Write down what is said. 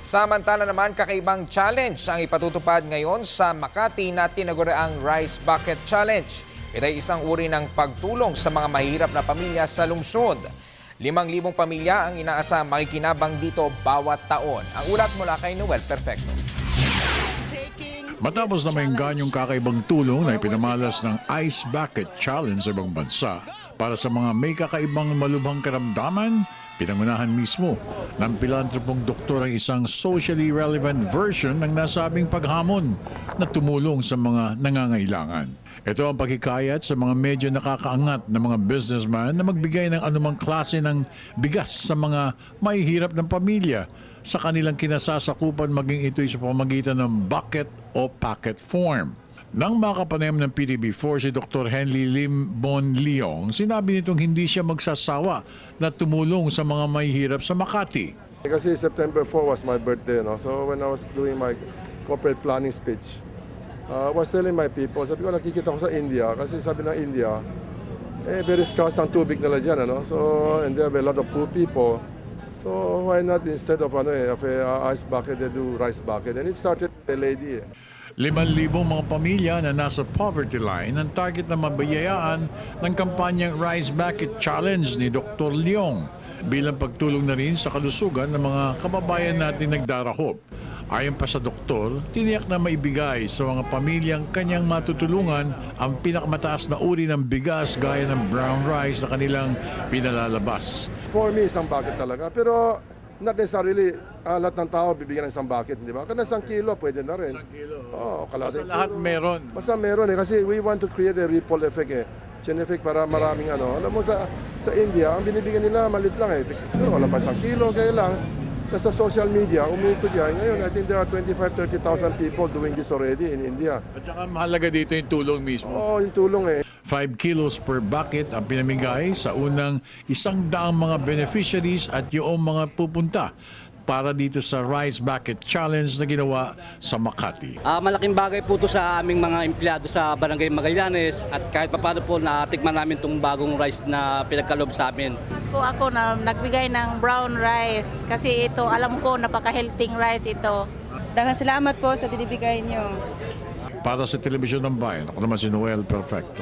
Samantala naman, kakaibang challenge ang ipatutupad ngayon sa Makati na tinaguriang Rice Bucket Challenge. Ito ay isang uri ng pagtulong sa mga mahirap na pamilya sa lungsod. 5,000 pamilya ang inaasahang makikinabang dito bawat taon. Ang ulat mula kay Noel Perfecto. Matapos na mainggan yung kakaibang tulong na ipinamalas ng Ice Bucket Challenge sa ibang bansa para sa mga may kakaibang malubhang karamdaman, pinangunahan mismo ng pilantropong doktor ang isang socially relevant version ng nasabing paghamon na tumulong sa mga nangangailangan. Ito ang paghikayat sa mga medyo nakakaangat na mga businessman na magbigay ng anumang klase ng bigas sa mga mahihirap ng pamilya sa kanilang kinasasakupan, maging ito'y sa pamamagitan ng bucket o packet form. Nang makapanayam ng PTV4 si Dr. Henry Lim Bon Leong, sinabi nitong hindi siya magsasawa na tumulong sa mga mahihirap sa Makati. Kasi September 4 was my birthday, no? So when I was doing my corporate planning speech, I was telling my people, sabi ko nakikita ko sa India, kasi sabi ng India, very scarce ang tubig nila dyan, ano? So, and there are a lot of poor people. So why not instead of a ice bucket, they do rice bucket? And it started with a lady. 5,000 mga pamilya na nasa poverty line ang target na mabayayaan ng kampanyang Rice Bucket Challenge ni Dr. Leong bilang pagtulong na rin sa kalusugan ng mga kababayan natin nagdarahop. Ayon pa sa doktor, tiniyak na maibigay sa mga pamilyang kanyang matutulungan ang pinakamataas na uri ng bigas gaya ng brown rice na kanilang pinalalabas. For me, isang bucket talaga. Pero not necessarily lahat ng tao bibigyan ng isang bucket, di ba? Kasi isang kilo pwede na rin. Isang kilo. Oo, Basta lahat meron. Basta meron kasi we want to create a ripple effect chain effect para maraming Alam mo sa India, ang binibigyan nila malit lang Siguro wala pa isang kilo, kaya lang nasa social media, umiikot yan. Ngayon, I think there are 25,000-30,000 people doing this already in India. At saka mahalaga dito yung tulong mismo. Oo, yung tulong 5 kilos per bucket ang pinamigay sa unang 100 mga beneficiaries at yung mga pupunta para dito sa Rice Bucket Challenge na ginawa sa Makati. Malaking bagay po ito sa aming mga empleyado sa Barangay Magallanes at kahit paano po natikman namin itong bagong rice na pinagkaloob sa amin. Ako na nagbigay ng brown rice kasi ito alam ko napaka-healthy rice ito. Daghang salamat po sa binibigay nyo. Para sa Telebisyon ng Bayan, ako naman si Noel Perfecto.